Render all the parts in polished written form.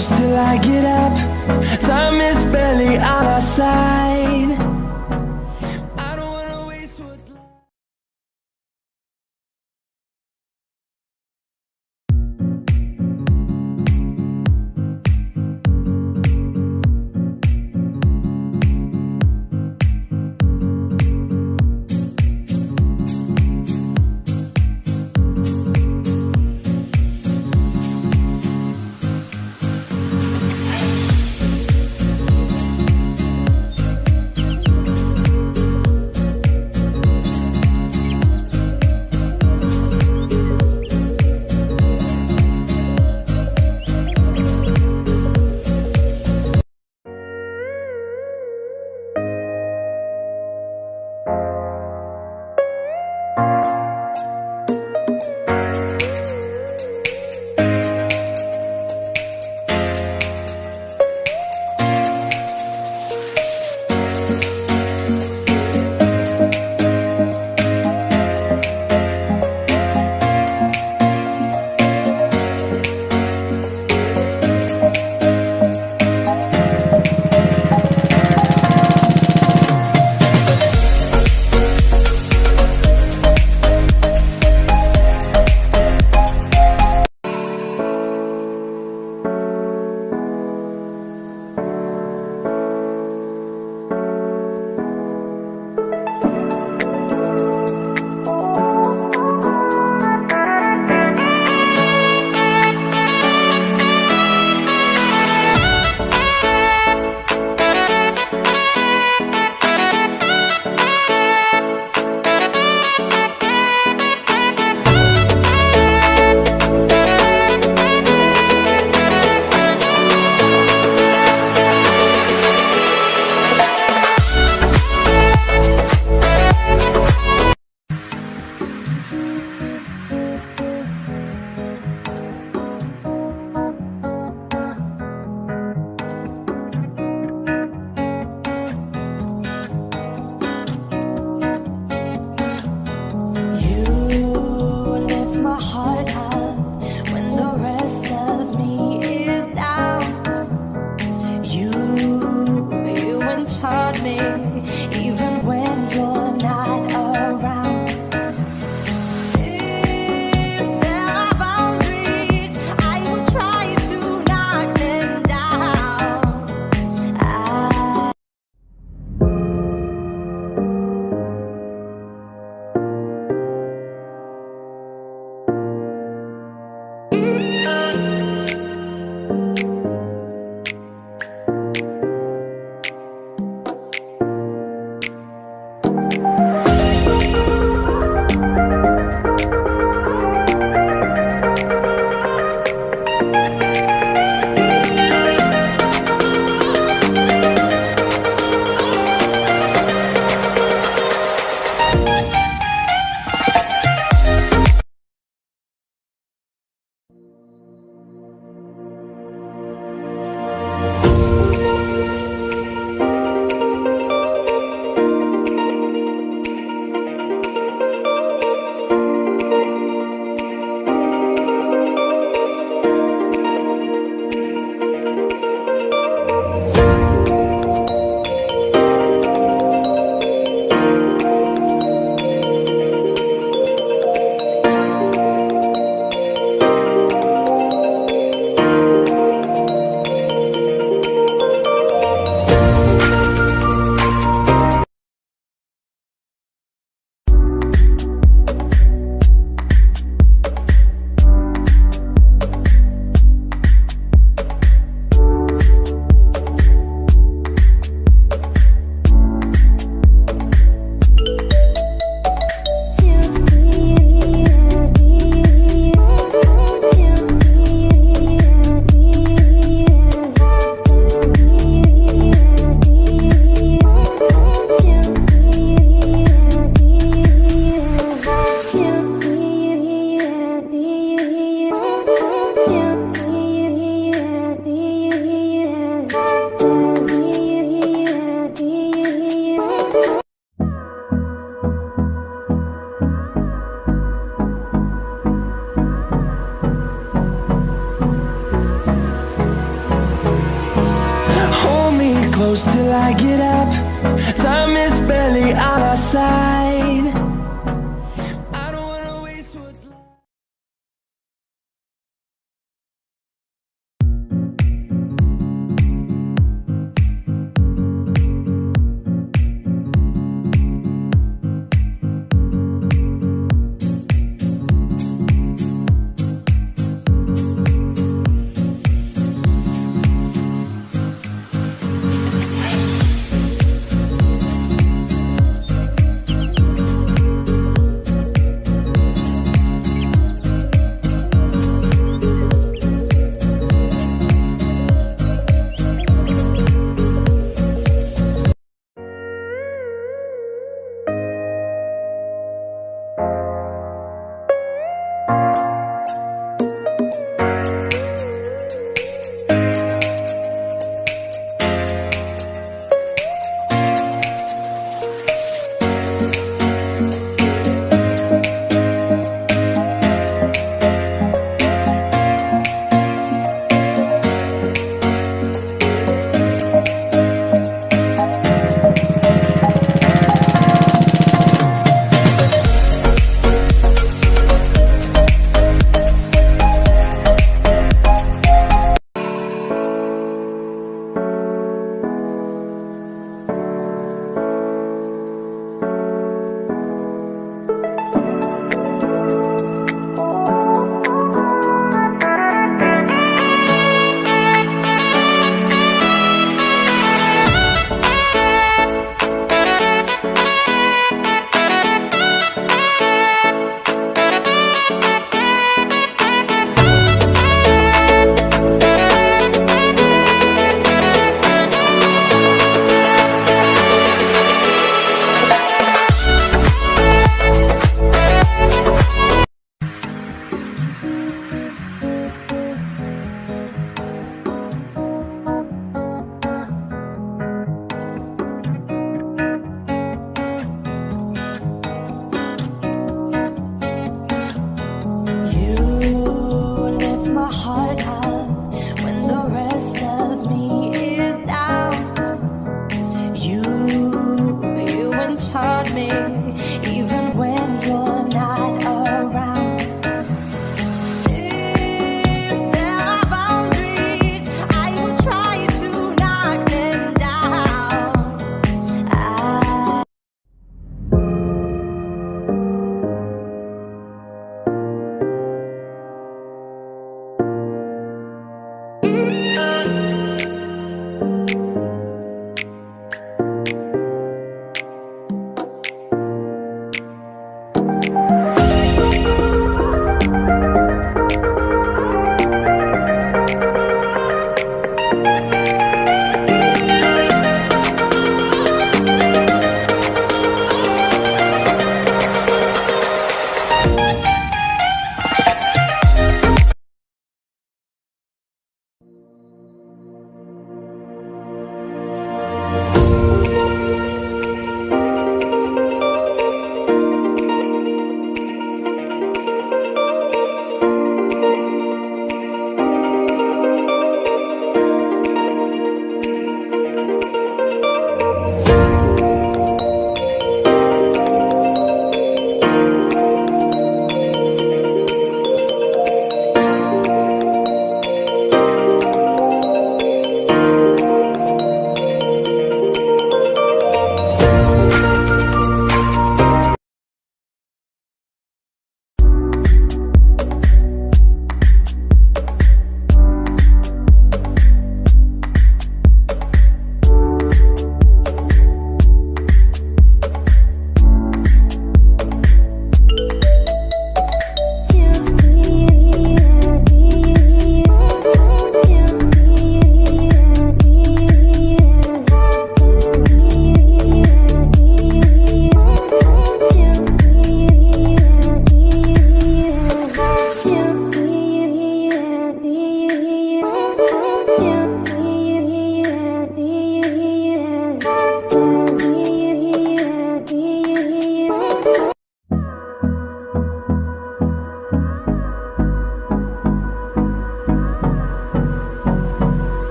close till I get up. Time is barely on our side. I don't wanna waste what's left. till I get up. Time is barely on our side. I don't wanna waste what's left.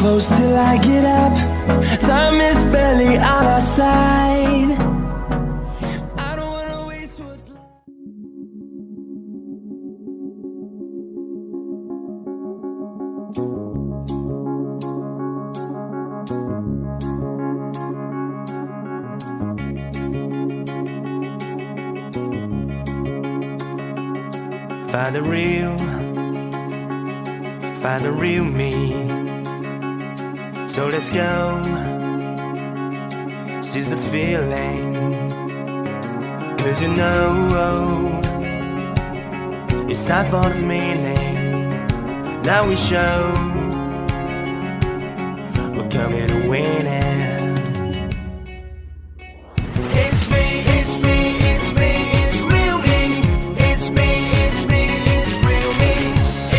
close till I get up. Time is barely on our side. I don't wanna waste what's left. Find the real me. So let's go, seize the feeling. 'Cause you know, it's time for the meaning. Now we show we're coming to win it. It's me, it's me, it's me, it's real me. It's me, it's me, it's real me.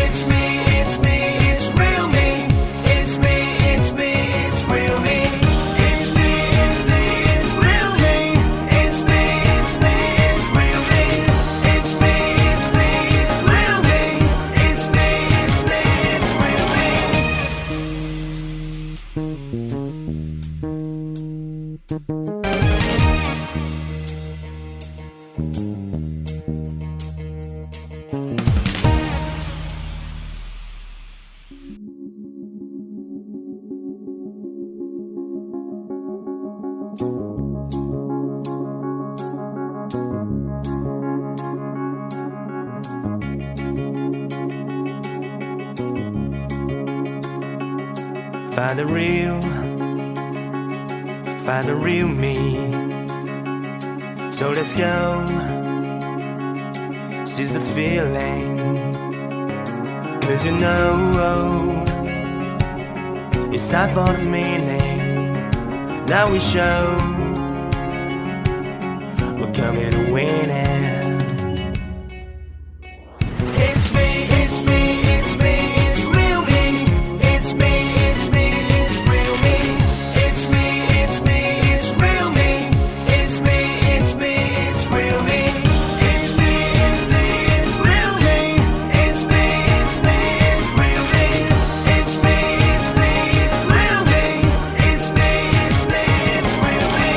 It's me, it's me, it's real me. It's me, it's me, it's real me. It's me, it's me, it's real me. It's me, it's me, it's real me. It's me, it's me, it's real me. It's me, it's me, it's real me. Find the real me. So let's go, seize the feeling. 'Cause you know, it's time for the meaning. Now we show we're coming to win it. It's me, it's me, it's me, it's real me. It's me, it's me, it's real me. It's me, it's me, it's real me. It's me, it's me, it's real me. It's me, it's me, it's real me. It's me, it's me, it's real me. It's me, it's me, it's real me. It's me, it's me, it's real me.